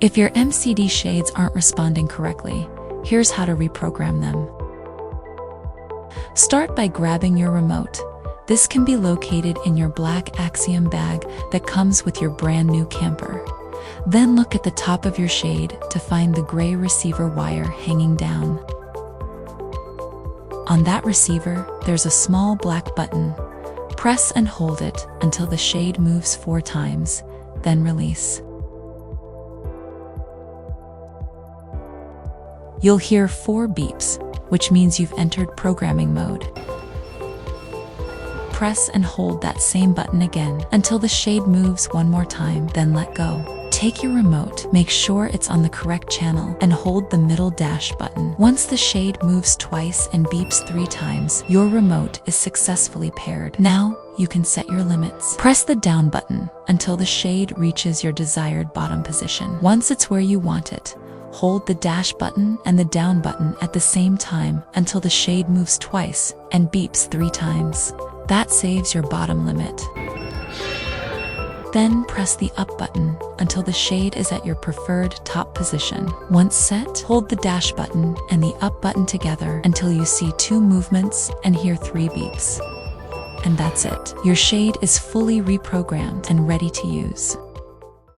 If your MCD shades aren't responding correctly, here's how to reprogram them. Start by grabbing your remote. This can be located in your black Axiom bag that comes with your brand new camper. Then look at the top of your shade to find the gray receiver wire hanging down. On that receiver, there's a small black button. Press and hold it until the shade moves 4 times, then release. You'll hear 4 beeps, which means you've entered programming mode. Press and hold that same button again until the shade moves 1 more time, then let go. Take your remote, make sure it's on the correct channel, and hold the middle dash button. Once the shade moves twice and beeps 3 times, your remote is successfully paired. Now, you can set your limits. Press the down button until the shade reaches your desired bottom position. Once it's where you want it, hold the dash button and the down button at the same time until the shade moves twice and beeps 3 times. That saves your bottom limit. Then press the up button until the shade is at your preferred top position. Once set, hold the dash button and the up button together until you see 2 movements and hear 3 beeps. And that's it. Your shade is fully reprogrammed and ready to use.